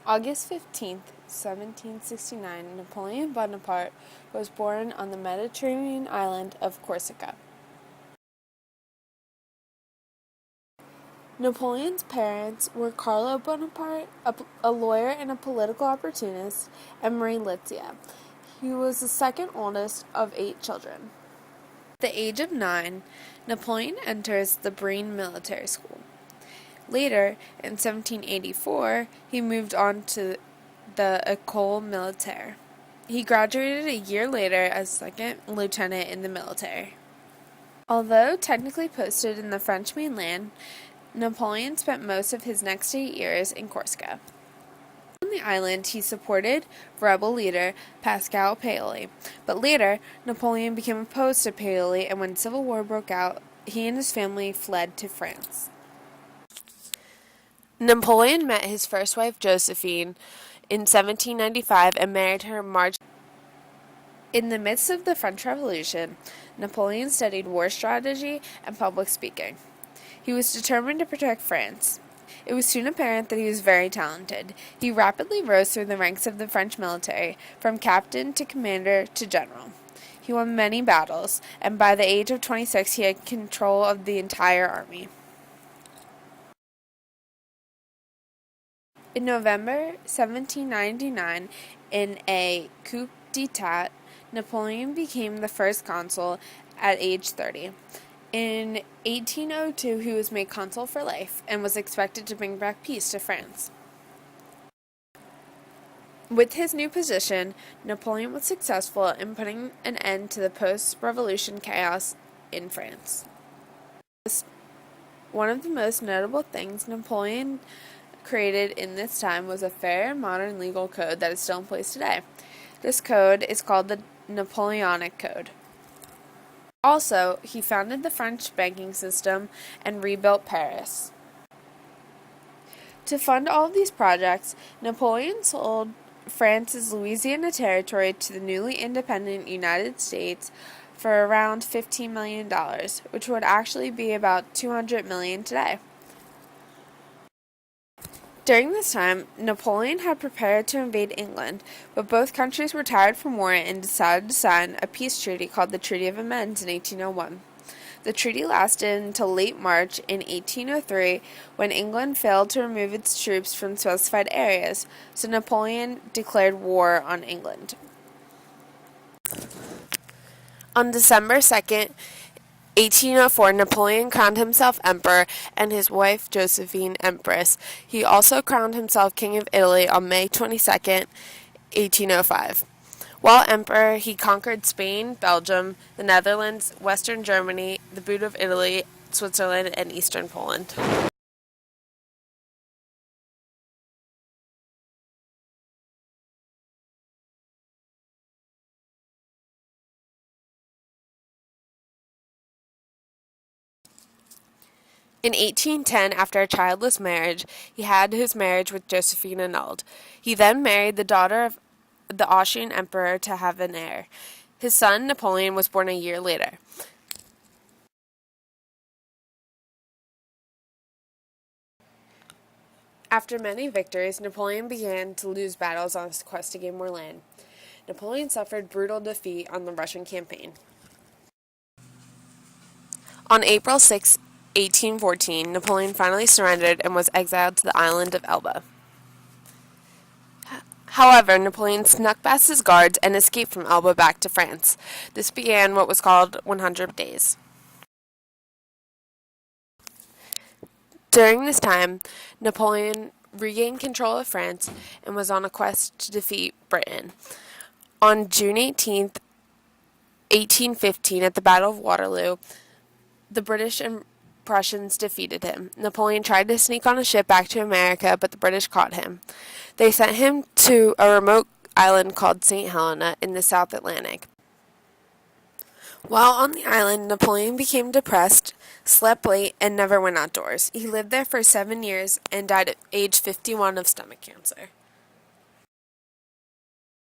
August 15th, 1769, Napoleon Bonaparte was born on the Mediterranean island of Corsica. Napoleon's parents were Carlo Bonaparte, a lawyer and a political opportunist, and Marie Letizia. He was the second oldest of 8 children. At the age of 9, Napoleon enters the Breen Military School. Later, in 1784, he moved on to the École Militaire. He graduated a year later as second lieutenant in the military. Although technically posted in the French mainland, Napoleon spent most of his next 8 years in Corsica. On the island, he supported rebel leader Pascal Paoli, but later Napoleon became opposed to Paoli, and when civil war broke out, he and his family fled to France. Napoleon met his first wife Josephine in 1795 and married her in March. In the midst of the French Revolution, Napoleon studied war strategy and public speaking. He was determined to protect France. It was soon apparent that he was very talented. He rapidly rose through the ranks of the French military, from captain to commander to general. He won many battles, and by the age of 26 he had control of the entire army. In November 1799, in a coup d'etat, Napoleon became the first consul at age 30. In 1802, he was made consul for life and was expected to bring back peace to France. With his new position, Napoleon was successful in putting an end to the post-revolution chaos in France. One of the most notable things Napoleon created in this time was a fair and modern legal code that is still in place today. This code is called the Napoleonic Code. Also, he founded the French banking system and rebuilt Paris. To fund all of these projects, Napoleon sold France's Louisiana territory to the newly independent United States for around $15 million, which would actually be about $200 million today. During this time, Napoleon had prepared to invade England, but both countries were tired from war and decided to sign a peace treaty called the Treaty of Amiens in 1801. The treaty lasted until late March in 1803, when England failed to remove its troops from specified areas, so Napoleon declared war on England. On December 2nd, 1804, Napoleon crowned himself emperor and his wife Josephine empress. He also crowned himself king of Italy on May 22nd, 1805. While emperor, he conquered Spain, Belgium, the Netherlands, Western Germany, the boot of Italy, Switzerland, and eastern Poland. In 1810, after a childless marriage, he had his marriage with Josephine annulled. He then married the daughter of the Austrian emperor to have an heir. His son, Napoleon, was born a year later. After many victories, Napoleon began to lose battles on his quest to gain more land. Napoleon suffered brutal defeat on the Russian campaign. On April 6, 1814, Napoleon finally surrendered and was exiled to the island of Elba. However, Napoleon snuck past his guards and escaped from Elba back to France. This began what was called 100 days. During this time, Napoleon regained control of France and was on a quest to defeat Britain. On June 18, 1815, at the Battle of Waterloo, the British and Prussians defeated him. Napoleon tried to sneak on a ship back to America, but the British caught him. They sent him to a remote island called St. Helena in the South Atlantic. While on the island, Napoleon became depressed, slept late, and never went outdoors. He lived there for 7 years and died at age 51 of stomach cancer.